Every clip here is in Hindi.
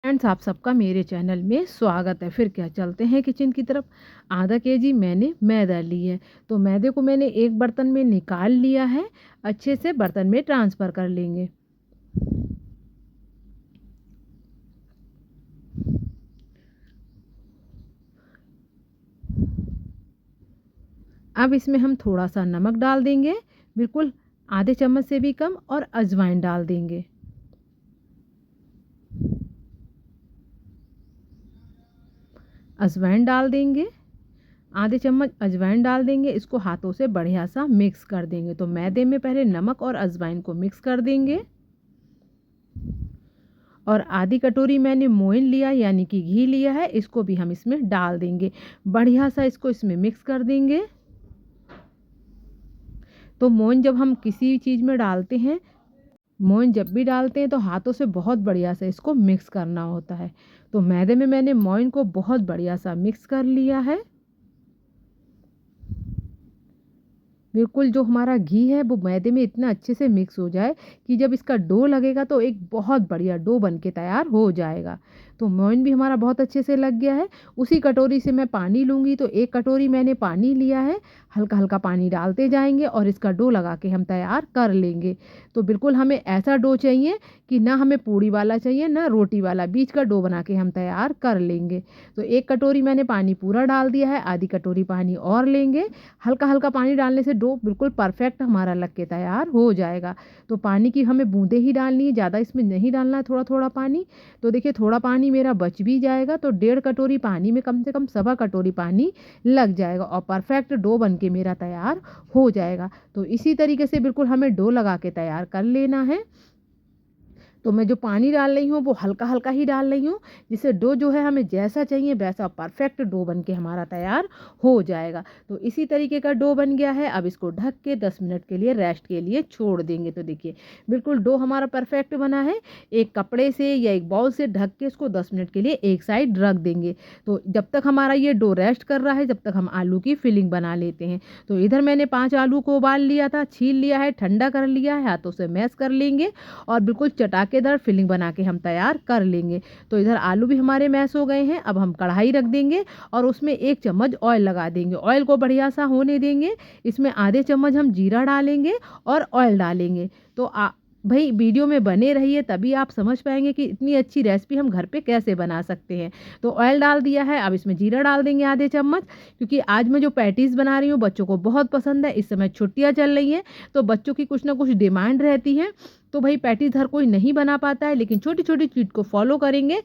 फ्रेंड्स, आप सबका मेरे चैनल में स्वागत है। फिर क्या, चलते हैं किचन की तरफ। आधा केजी मैंने मैदा ली है। तो मैदे को मैंने एक बर्तन में निकाल लिया है। अच्छे से बर्तन में ट्रांसफ़र कर लेंगे। अब इसमें हम थोड़ा सा नमक डाल देंगे, बिल्कुल आधे चम्मच से भी कम, और अजवाइन डाल देंगे। अजवाइन डाल देंगे, आधे चम्मच अजवाइन डाल देंगे। इसको हाथों से बढ़िया सा मिक्स कर देंगे। तो मैदे में पहले नमक और अजवाइन को मिक्स कर देंगे। और आधी कटोरी मैंने मोइन लिया यानी कि घी लिया है, इसको भी हम इसमें डाल देंगे। बढ़िया सा इसको इसमें मिक्स कर देंगे। तो मोइन जब हम किसी चीज़ में डालते हैं, मोइन जब भी डालते हैं तो हाथों से बहुत बढ़िया से इसको मिक्स करना होता है। तो मैदे में मैंने मोइन को बहुत बढ़िया सा मिक्स कर लिया है। बिल्कुल जो हमारा घी है वो मैदे में इतना अच्छे से मिक्स हो जाए कि जब इसका डो लगेगा तो एक बहुत बढ़िया डो बन के तैयार हो जाएगा। तो मोइन भी हमारा बहुत अच्छे से लग गया है। उसी कटोरी से मैं पानी लूँगी। तो एक कटोरी मैंने पानी लिया है। हल्का हल्का पानी डालते जाएंगे और इसका डो लगा के हम तैयार कर लेंगे। तो बिल्कुल हमें ऐसा डो चाहिए कि ना हमें पूड़ी वाला चाहिए ना रोटी वाला, बीच का डो बना के हम तैयार कर लेंगे। तो एक कटोरी मैंने पानी पूरा डाल दिया है, आधी कटोरी पानी और लेंगे। हल्का हल्का पानी डालने से डो बिल्कुल परफेक्ट हमारा लग के तैयार हो जाएगा। तो पानी की हमें बूंदें ही डालनी है, ज़्यादा इसमें नहीं डालना है, थोड़ा थोड़ा पानी। तो देखिए थोड़ा पानी मेरा बच भी जाएगा। तो 1.5 कटोरी पानी में कम से कम 1.25 कटोरी पानी लग जाएगा और परफेक्ट डो बन के मेरा तैयार हो जाएगा। तो इसी तरीके से बिल्कुल हमें डो लगा के तैयार कर लेना है। तो मैं जो पानी डाल रही हूँ वो हल्का हल्का ही डाल रही हूँ, जिससे डो जो है हमें जैसा चाहिए वैसा परफेक्ट डो बन के हमारा तैयार हो जाएगा। तो इसी तरीके का डो बन गया है। अब इसको ढक के 10 मिनट के लिए रेस्ट के लिए छोड़ देंगे। तो देखिए बिल्कुल डो हमारा परफेक्ट बना है। एक कपड़े से या एक बाउल से ढक के इसको 10 मिनट के लिए एक साइड रख देंगे। तो जब तक हमारा ये डो रेस्ट कर रहा है, जब तक हम आलू की फिलिंग बना लेते हैं। तो इधर मैंने 5 आलू को उबाल लिया था, छील लिया है, ठंडा कर लिया है, हाथों से मैश कर लेंगे और बिल्कुल चटाकेदार फिलिंग बना के हम तैयार कर लेंगे। तो इधर आलू भी हमारे मैश हो गए हैं। अब हम कढ़ाई रख देंगे और उसमें 1 चम्मच ऑयल लगा देंगे। ऑयल को बढ़िया सा होने देंगे। इसमें आधे चम्मच हम जीरा डालेंगे और ऑयल डालेंगे। तो भाई वीडियो में बने रहिए, तभी आप समझ पाएंगे कि इतनी अच्छी रेसिपी हम घर पे कैसे बना सकते हैं। तो ऑयल डाल दिया है। अब इसमें जीरा डाल देंगे आधे चम्मच, क्योंकि आज मैं जो पैटीज़ बना रही हूँ बच्चों को बहुत पसंद है। इस समय छुट्टियाँ चल रही हैं तो बच्चों की कुछ ना कुछ डिमांड रहती है। तो भाई पैटीज़ हर कोई नहीं बना पाता है, लेकिन छोटी छोटी चीज़ को फॉलो करेंगे,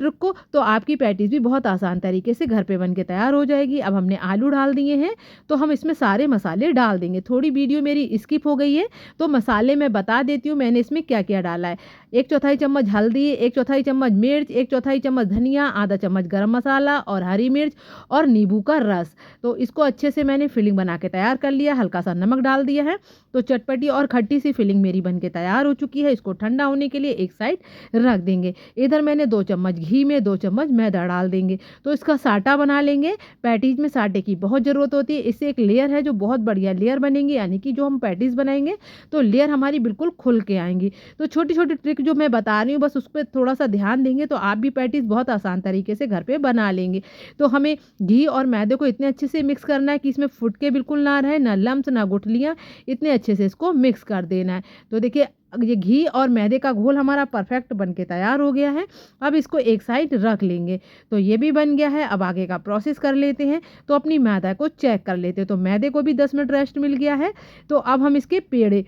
ट्रिक को, तो आपकी पैटीज़ भी बहुत आसान तरीके से घर पे बन के तैयार हो जाएगी। अब हमने आलू डाल दिए हैं तो हम इसमें सारे मसाले डाल देंगे। थोड़ी वीडियो मेरी स्किप हो गई है तो मसाले मैं बता देती हूँ मैंने इसमें क्या क्या डाला है। 1/4 चम्मच हल्दी, 1/4 चम्मच मिर्च, 1/4 चम्मच धनिया, आधा चम्मच गरम मसाला और हरी मिर्च और नींबू का रस। तो इसको अच्छे से मैंने फिलिंग बना के तैयार कर लिया। हल्का सा नमक डाल दिया है। तो चटपटी और खट्टी सी फिलिंग मेरी बन के तैयार हो चुकी है। इसको ठंडा होने के लिए एक साइड रख देंगे। इधर मैंने 2 चम्मच घी में 2 चम्मच मैदा डाल देंगे। तो इसका साटा बना लेंगे। पैटीज़ में साटे की बहुत ज़रूरत होती है। इससे एक लेयर है जो बहुत बढ़िया लेयर बनेगी, यानी कि जो हम पैटीज़ बनाएंगे तो लेयर हमारी बिल्कुल खुल के आएंगी। तो छोटी छोटी ट्रिक जो मैं बता रही हूँ बस उस पर थोड़ा सा ध्यान देंगे तो आप भी पैटीज़ बहुत आसान तरीके से घर पे बना लेंगे। तो हमें घी और मैदे को इतने अच्छे से मिक्स करना है कि इसमें फुट के बिल्कुल ना रहे, ना लम्स ना गुठलियाँ, इतने अच्छे से इसको मिक्स कर देना है। तो देखिए ये घी और मैदे का घोल हमारा परफेक्ट बन के तैयार हो गया है। अब इसको एक साइड रख लेंगे। तो ये भी बन गया है। अब आगे का प्रोसेस कर लेते हैं। तो अपनी मैदा को चेक कर लेते हैं। तो मैदे को भी 10 मिनट रेस्ट मिल गया है। तो अब हम इसके पेड़े,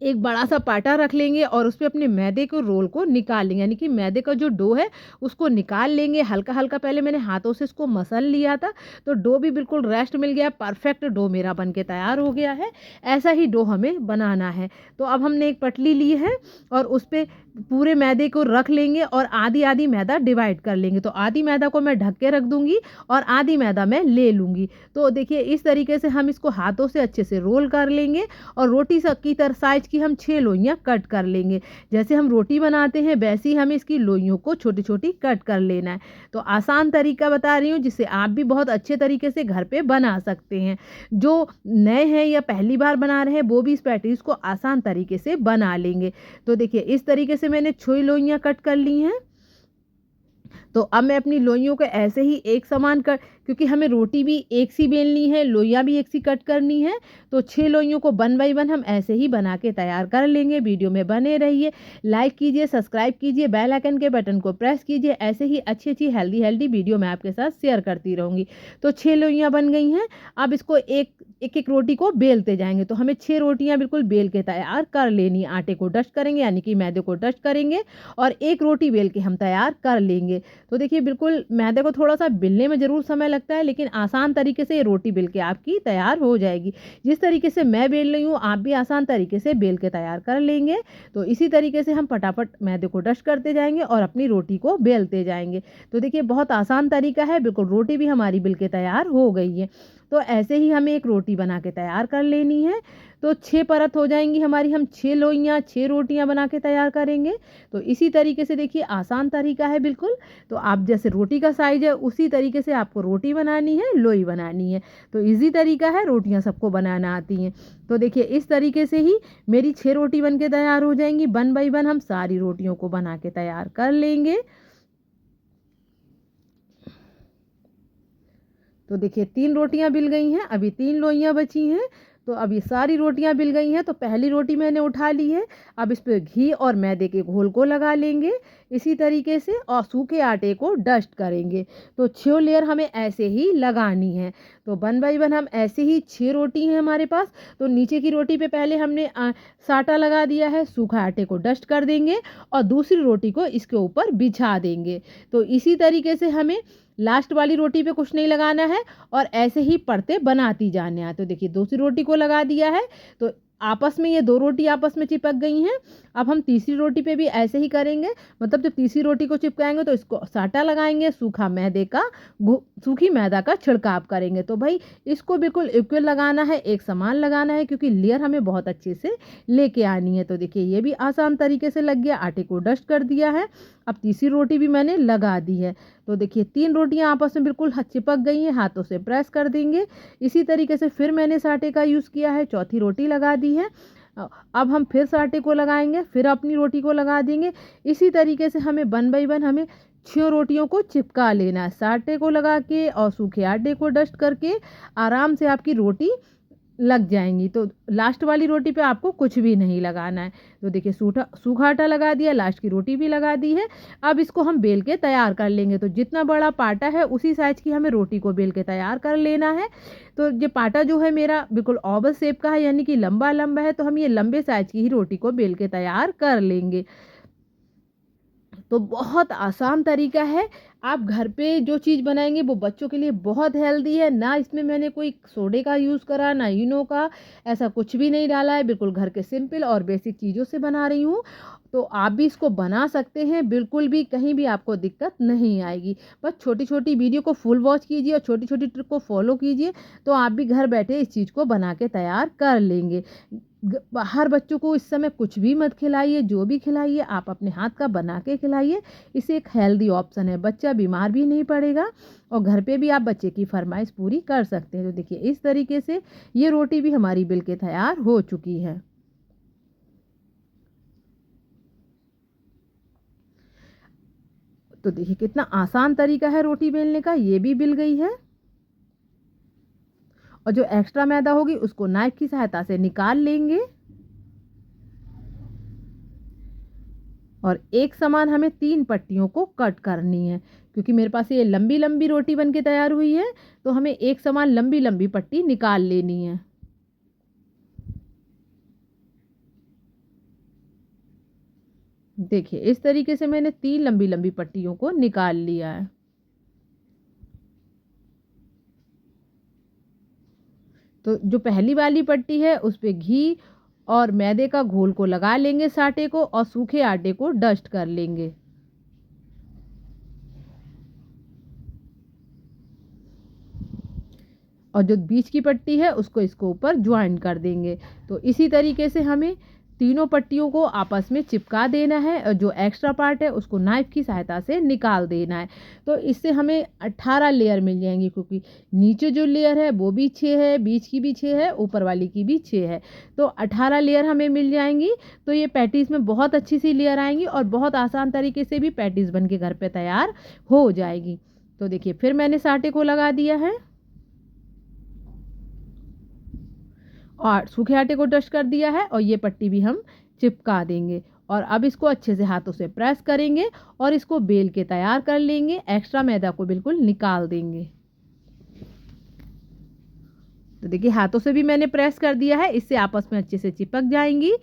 एक बड़ा सा पाटा रख लेंगे और उस पे अपने मैदे को रोल को निकाल लेंगे, यानी कि मैदे का जो डो है उसको निकाल लेंगे। हल्का हल्का पहले मैंने हाथों से इसको मसल लिया था। तो डो भी बिल्कुल रेस्ट मिल गया, परफेक्ट डो मेरा बन के तैयार हो गया है। ऐसा ही डो हमें बनाना है। तो अब हमने एक पटली ली है और उस पर पूरे मैदे को रख लेंगे और आधी आधी मैदा डिवाइड कर लेंगे। तो आधी मैदा को मैं ढक के रख दूंगी और आधी मैदा मैं ले लूँगी। तो देखिए इस तरीके से हम इसको हाथों से अच्छे से रोल कर लेंगे और रोटी की तरह साइज की हम 6 लोइयाँ कट कर लेंगे। जैसे हम रोटी बनाते हैं वैसे ही हमें इसकी लोइयों को छोटी छोटी कट कर लेना है। तो आसान तरीका बता रही हूँ जिससे आप भी बहुत अच्छे तरीके से घर पे बना सकते हैं। जो नए हैं या पहली बार बना रहे हैं वो भी इस पैटीज़ को आसान तरीके से बना लेंगे। तो देखिए इस तरीके से मैंने 6 लोइयाँ कट कर ली हैं। तो अब मैं अपनी लोइयों को ऐसे ही एक समान कर, क्योंकि हमें रोटी भी एक सी बेलनी है, लोइयाँ भी एक सी कट करनी है, तो 6 लोइयों को 1 बाई 1 हम ऐसे ही बना के तैयार कर लेंगे। वीडियो में बने रहिए, लाइक कीजिए, सब्सक्राइब कीजिए, बेल आइकन के बटन को प्रेस कीजिए। ऐसे ही अच्छी-अच्छी हेल्दी वीडियो मैं आपके साथ शेयर करती रहूँगी। तो 6 लोइयाँ बन गई हैं। अब इसको एक रोटी को बेलते जाएँगे। तो हमें 6 रोटियाँ बिल्कुल बेल के तैयार कर लेनी है। आटे को डस्ट करेंगे, यानी कि मैदे को डस्ट करेंगे और एक रोटी बेल के हम तैयार कर लेंगे। तो देखिए बिल्कुल मैदे को थोड़ा-सा बेलने में ज़रूर समय लगता है, लेकिन आसान तरीके से ये रोटी बेल के आपकी तैयार हो जाएगी। जिस तरीके से मैं बेल रही हूँ, आप भी आसान तरीके से बेल के तैयार कर लेंगे। तो इसी तरीके से हम फटाफट मैदे को डस्ट करते जाएँगे और अपनी रोटी को बेलते जाएँगे। तो देखिए बहुत आसान तरीका है, बिल्कुल रोटी भी हमारी बेल के तैयार हो गई है। तो ऐसे ही हमें एक रोटी बना के तैयार कर लेनी है। तो 6 परत हो जाएँगी हमारी, हम 6 लोइयाँ, 6 रोटियाँ बना के तैयार करेंगे। तो इसी तरीके से देखिए आसान तरीका है बिल्कुल। तो आप जैसे रोटी का साइज़ है उसी तरीके से आपको रोटी बनानी है, लोई बनानी है। तो ईज़ी तरीका है, रोटियाँ सबको बनाना आती हैं। तो देखिए इस तरीके से ही मेरी 6 रोटी बन के तैयार हो जाएँगी। 1 बाई 1 हम सारी रोटियों को बना के तैयार कर लेंगे। तो देखिए 3 रोटियाँ बिल गई हैं, अभी 3 लोइयाँ बची हैं। तो अब ये सारी रोटियाँ बिल गई हैं, तो पहली रोटी मैंने उठा ली है। अब इस पे घी और मैदे के घोल को लगा लेंगे इसी तरीके से और सूखे आटे को डस्ट करेंगे। तो 6 लेयर हमें ऐसे ही लगानी है। तो 1 बाई 1 हम ऐसे ही 6 रोटी हैं हमारे पास। तो नीचे की रोटी पे पहले हमने साटा लगा दिया है, सूखा आटे को डस्ट कर देंगे और दूसरी रोटी को इसके ऊपर बिछा देंगे। तो इसी तरीके से हमें लास्ट वाली रोटी पे कुछ नहीं लगाना है और ऐसे ही परतें बनाती जाना है। तो देखिए दूसरी रोटी को लगा दिया है, तो आपस में ये 2 रोटी आपस में चिपक गई हैं। अब हम तीसरी रोटी पे भी ऐसे ही करेंगे, मतलब जब तीसरी रोटी को चिपकाएँगे तो इसको साटा लगाएँगे, सूखी मैदा का छिड़काव करेंगे। तो भई इसको बिल्कुल इक्वल लगाना है, एक समान लगाना है, क्योंकि लेयर हमें बहुत अच्छे से लेके आनी है। तो देखिए ये भी आसान तरीके से लग गया, आटे को डस्ट कर दिया है। अब तीसरी रोटी भी मैंने लगा दी है। तो देखिए 3 रोटियाँ आपस में बिल्कुल चिपक गई हैं, हाथों से प्रेस कर देंगे। इसी तरीके से फिर मैंने साटे का यूज़ किया है, चौथी रोटी लगा दी है। अब हम फिर साटे को लगाएँगे, फिर अपनी रोटी को लगा देंगे। इसी तरीके से हमें 1 बाई 1 हमें 6 रोटियों को चिपका लेना है। साटे को लगा के और सूखे आटे को डस्ट करके आराम से आपकी रोटी लग जाएँगी। तो लास्ट वाली रोटी पे आपको कुछ भी नहीं लगाना है। तो देखिए सूखा आटा लगा दिया, लास्ट की रोटी भी लगा दी है। अब इसको हम बेल के तैयार कर लेंगे। तो जितना बड़ा पाटा है उसी साइज़ की हमें रोटी को बेल के तैयार कर लेना है। तो ये पाटा जो है मेरा बिल्कुल ओवल शेप का है, यानी कि लंबा-लंबा है, तो हम ये लंबे साइज़ की ही रोटी को बेल के तैयार कर लेंगे। तो बहुत आसान तरीका है। आप घर पे जो चीज़ बनाएँगे वो बच्चों के लिए बहुत हेल्दी है। ना इसमें मैंने कोई सोडे का यूज़ करा, ना इनो का, ऐसा कुछ भी नहीं डाला है। बिल्कुल घर के सिंपल और बेसिक चीज़ों से बना रही हूँ। तो आप भी इसको बना सकते हैं, बिल्कुल भी कहीं भी आपको दिक्कत नहीं आएगी। बस छोटी-छोटी वीडियो को फुल वॉच कीजिए और छोटी-छोटी ट्रिक को फ़ॉलो कीजिए, तो आप भी घर बैठे इस चीज़ को बना के तैयार कर लेंगे। बाहर बच्चों को इस समय कुछ भी मत खिलाइए, जो भी खिलाइए आप अपने हाथ का बना के खिलाइए। इससे एक हेल्दी ऑप्शन है, बच्चा बीमार भी नहीं पड़ेगा और घर पे भी आप बच्चे की फरमाइश पूरी कर सकते हैं। तो देखिए इस तरीके से ये रोटी भी हमारी बिल के तैयार हो चुकी है। तो देखिए कितना आसान तरीका है रोटी बेलने का, ये भी बिल गई है। और जो एक्स्ट्रा मैदा होगी उसको नाइफ की सहायता से निकाल लेंगे और एक समान हमें 3 पट्टियों को कट करनी है। क्योंकि मेरे पास ये लंबी-लंबी रोटी बन के तैयार हुई है, तो हमें एक समान लंबी-लंबी पट्टी निकाल लेनी है। देखिए इस तरीके से मैंने 3 लंबी-लंबी पट्टियों को निकाल लिया है। तो जो पहली वाली पट्टी है उस पे घी और मैदे का घोल को लगा लेंगे साटे को और सूखे आटे को डस्ट कर लेंगे। और जो बीच की पट्टी है उसको इसको ऊपर जॉइन कर देंगे। तो इसी तरीके से हमें तीनों पट्टियों को आपस में चिपका देना है और जो एक्स्ट्रा पार्ट है उसको नाइफ की सहायता से निकाल देना है। तो इससे हमें 18 लेयर मिल जाएंगी, क्योंकि नीचे जो लेयर है वो भी 6 है, बीच की भी 6 है, ऊपर वाली की भी 6 है, तो 18 लेयर हमें मिल जाएंगी। तो ये पैटीज़ में बहुत अच्छी सी लेयर आएंगी और बहुत आसान तरीके से भी पैटीज़ बन के घर पे तैयार हो जाएगी। तो देखिए फिर मैंने साटे को लगा दिया है और सूखे आटे को डस्ट कर दिया है और ये पट्टी भी हम चिपका देंगे। और अब इसको अच्छे से हाथों से प्रेस करेंगे और इसको बेल के तैयार कर लेंगे। एक्स्ट्रा मैदा को बिल्कुल निकाल देंगे। तो देखिए हाथों से भी मैंने प्रेस कर दिया है, इससे आपस में अच्छे से चिपक जाएंगी।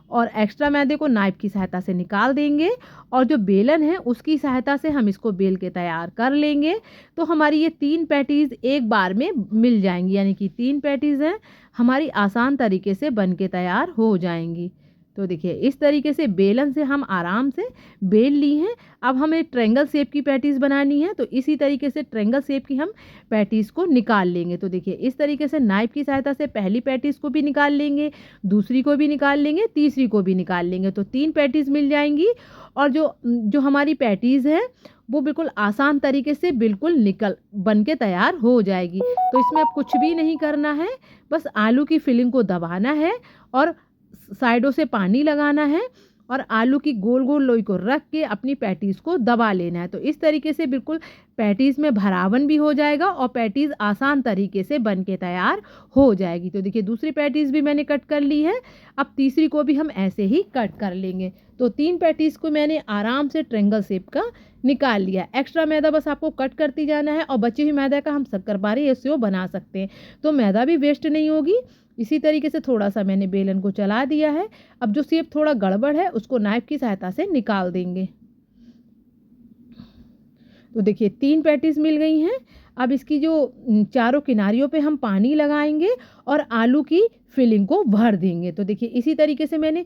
और एक्स्ट्रा मैदे को नाइफ की सहायता से निकाल देंगे और जो बेलन है उसकी सहायता से हम इसको बेल के तैयार कर लेंगे। तो हमारी ये 3 पैटीज़ एक बार में मिल जाएंगी, यानी कि 3 पैटीज़ हैं हमारी आसान तरीके से बन के तैयार हो जाएंगी। तो देखिए इस तरीके से बेलन से हम आराम से बेल ली हैं। अब हमें ट्रायंगल शेप की पैटीज़ बनानी है, तो इसी तरीके से ट्रायंगल शेप की हम पैटीज़ को निकाल लेंगे। तो देखिए इस तरीके से नाइफ की सहायता से पहली पैटीज़ को भी निकाल लेंगे, दूसरी को भी निकाल लेंगे, तीसरी को भी निकाल लेंगे, तो 3 पैटीज़ मिल जाएंगी। और जो जो हमारी पैटीज़ है वो बिल्कुल आसान तरीके से बिल्कुल निकल बन के तैयार हो जाएगी। तो इसमें अब कुछ भी नहीं करना है, बस आलू की फिलिंग को दबाना है और साइडों से पानी लगाना है और आलू की गोल गोल लोई को रख के अपनी पैटीज़ को दबा लेना है। तो इस तरीके से बिल्कुल पैटीज़ में भरावन भी हो जाएगा और पैटीज़ आसान तरीके से बन के तैयार हो जाएगी। तो देखिए दूसरी पैटीज़ भी मैंने कट कर ली है, अब तीसरी को भी हम ऐसे ही कट कर लेंगे। तो 3 पैटीज़ को मैंने आराम से ट्रायंगल शेप का निकाल लिया। एक्स्ट्रा मैदा बस आपको कट करती जाना है और बचे हुए मैदा का हम शक्करपारे या सेव बना सकते हैं, तो मैदा भी वेस्ट नहीं होगी। इसी तरीके से थोड़ा सा मैंने बेलन को चला दिया है। अब जो शेप थोड़ा गड़बड़ है उसको नाइफ की सहायता से निकाल देंगे। तो देखिए 3 पैटीज़ मिल गई हैं। अब इसकी जो चारों किनारियों पे हम पानी लगाएंगे और आलू की फिलिंग को भर देंगे। तो देखिए इसी तरीके से मैंने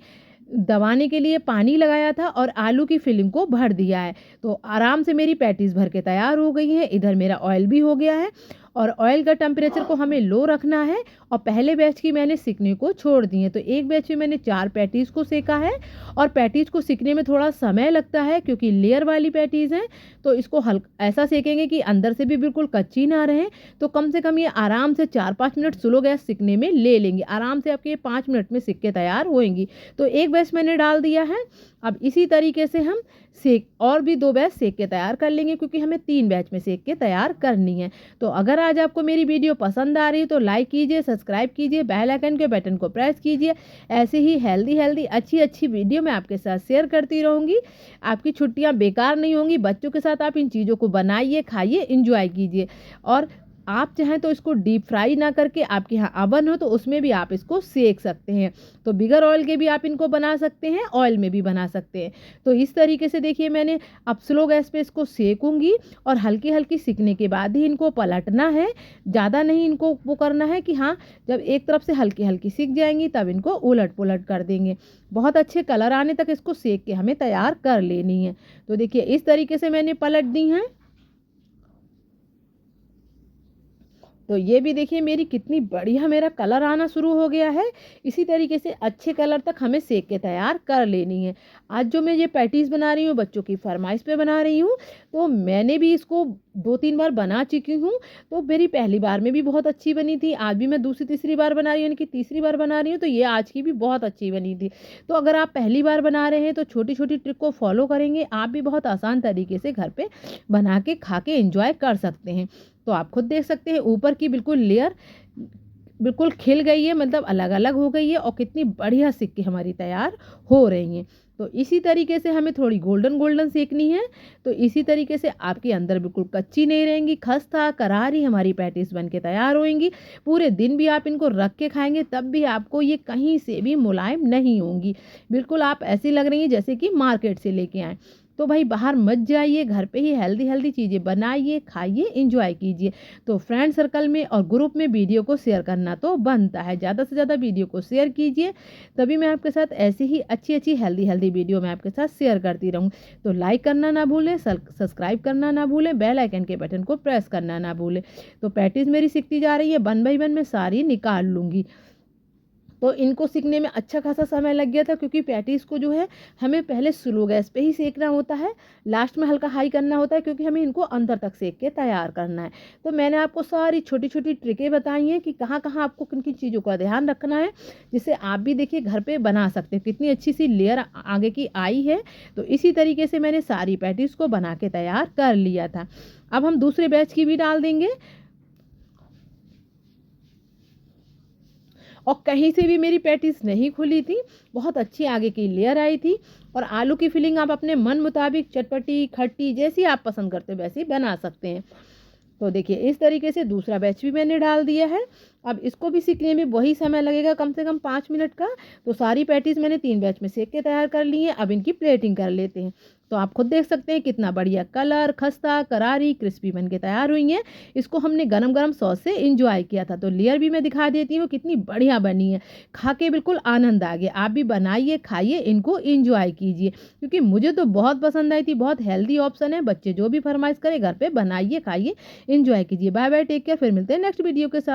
दबाने के लिए पानी लगाया था और आलू की फिलिंग को भर दिया है। तो आराम से मेरी पैटीज़ भर के तैयार हो गई है। इधर मेरा ऑयल भी हो गया है और ऑयल का टेम्परेचर को हमें लो रखना है और पहले बैच की मैंने सिकने को छोड़ दी है। तो एक बैच में मैंने 4 पैटीज़ को सेका है और पैटीज़ को सिकने में थोड़ा समय लगता है क्योंकि लेयर वाली पैटीज़ हैं, तो इसको हल्का ऐसा सेकेंगे कि अंदर से भी बिल्कुल कच्ची ना रहे। तो कम से कम ये आराम से 4-5 मिनट स्लो गैस सिकने में ले लेंगे। आराम से आपके 5 मिनट में सिक के तैयार होएंगी। तो एक बैच मैंने डाल दिया है। अब इसी तरीके से हम सेक और भी 2 बैच सेक के तैयार कर लेंगे, क्योंकि हमें 3 बैच में सेक के तैयार करनी है। तो अगर आज आपको मेरी वीडियो पसंद आ रही है तो लाइक कीजिए, सब्सक्राइब कीजिए, बेल आइकन के बटन को प्रेस कीजिए। ऐसे ही हेल्दी अच्छी वीडियो मैं आपके साथ शेयर करती रहूँगी। आपकी छुट्टियाँ बेकार नहीं होंगी। बच्चों के साथ आप इन चीज़ों को बनाइए, खाइए, एंजॉय कीजिए। और आप चाहें तो इसको डीप फ्राई ना करके आपके यहाँ अवन हो तो उसमें भी आप इसको सेक सकते हैं। तो बिगर ऑयल के भी आप इनको बना सकते हैं, ऑयल में भी बना सकते हैं। तो इस तरीके से देखिए मैंने अब स्लो गैस पे इसको सेकूंगी और हल्की हल्की सिकने के बाद ही इनको पलटना है। ज़्यादा नहीं इनको वो करना है कि हाँ, जब एक तरफ से हल्की हल्की सिक जाएंगी तब इनको उलट पुलट कर देंगे। बहुत अच्छे कलर आने तक इसको सेक के हमें तैयार कर लेनी है। तो देखिए इस तरीके से मैंने पलट दी हैं। तो ये भी देखिए मेरी कितनी बढ़िया मेरा कलर आना शुरू हो गया है। इसी तरीके से अच्छे कलर तक हमें सेक के तैयार कर लेनी है। आज जो मैं ये पैटीज़ बना रही हूँ बच्चों की फरमाइश पे बना रही हूँ, तो मैंने भी इसको 2-3 बार बना चुकी हूँ। तो मेरी पहली बार में भी बहुत अच्छी बनी थी, आज भी मैं दूसरी तीसरी बार बना रही हूँ, यानी कि तीसरी बार बना रही हूँ, तो ये आज की भी बहुत अच्छी बनी थी। तो अगर आप पहली बार बना रहे हैं तो छोटी छोटी ट्रिक को फॉलो करेंगे, आप भी बहुत आसान तरीके से घर पे बना के खा के एंजॉय कर सकते हैं। तो आप खुद देख सकते हैं ऊपर की बिल्कुल लेयर बिल्कुल खिल गई है, मतलब अलग अलग हो गई है और कितनी बढ़िया सिक्के हमारी तैयार हो रही हैं। तो इसी तरीके से हमें थोड़ी गोल्डन गोल्डन सेकनी है। तो इसी तरीके से आपके अंदर बिल्कुल कच्ची नहीं रहेंगी, खस्ता करारी हमारी पैटीज़ बन के तैयार होंगी। पूरे दिन भी आप इनको रख के खाएंगे तब भी आपको ये कहीं से भी मुलायम नहीं होंगी। बिल्कुल आप ऐसी लग रही हैं जैसे कि मार्केट से लेके आएँ। तो भाई बाहर मत जाइए, घर पे ही हेल्दी चीज़ें बनाइए, खाइए, एंजॉय कीजिए। तो फ्रेंड सर्कल में और ग्रुप में वीडियो को शेयर करना तो बनता है। ज़्यादा से ज़्यादा वीडियो को शेयर कीजिए, तभी मैं आपके साथ ऐसी ही अच्छी हेल्दी वीडियो मैं आपके साथ शेयर करती रहूँ। तो लाइक करना ना भूलें, सब्सक्राइब करना ना भूलें, बेल आइकन के बटन को प्रेस करना ना भूलें। तो पैटीज़ मेरी सिकती जा रही है, 1 बाय 1 मैं सारी निकाल लूँगी। तो इनको सीखने में अच्छा खासा समय लग गया था, क्योंकि पैटीज़ को जो है हमें पहले स्लो गैस पे ही सेकना होता है, लास्ट में हल्का हाई करना होता है, क्योंकि हमें इनको अंदर तक सेक के तैयार करना है। तो मैंने आपको सारी छोटी-छोटी ट्रिकें बताई हैं कि कहाँ-कहाँ आपको किन-किन चीज़ों का ध्यान रखना है, जिससे आप भी देखिए घर पे बना सकते हैं। कितनी अच्छी-सी लेयर आगे की आई है। तो इसी तरीके से मैंने सारी पैटीज़ को बना के तैयार कर लिया था। अब हम दूसरे बैच की भी डाल देंगे, और कहीं से भी मेरी पैटीज़ नहीं खुली थी, बहुत अच्छी आगे की लेयर आई थी। और आलू की फिलिंग आप अपने मन मुताबिक चटपटी, खट्टी जैसी आप पसंद करते हो वैसी बना सकते हैं। तो देखिए इस तरीके से दूसरा बैच भी मैंने डाल दिया है। अब इसको भी सीखने में वही समय लगेगा कम से कम 5 मिनट का। तो सारी पैटीज़ मैंने 3 बैच में सेक के तैयार कर ली हैं। अब इनकी प्लेटिंग कर लेते हैं। तो आप खुद देख सकते हैं कितना बढ़िया कलर, खस्ता, करारी, क्रिस्पी बन के तैयार हुई हैं। इसको हमने गरम-गरम सॉस से एन्जॉय किया था। तो लेयर भी मैं दिखा देती हूँ कितनी बढ़िया बनी है। खा के बिल्कुल आनंद आ गया। आप भी बनाइए, खाइए, इनको एन्जॉय कीजिए, क्योंकि मुझे तो बहुत पसंद आई थी। बहुत हेल्दी ऑप्शन है। बच्चे जो भी फरमाइश करें घर पे बनाइए, खाइए, एन्जॉय कीजिए। Bye bye, take care. फिर मिलते हैं नेक्स्ट वीडियो के साथ।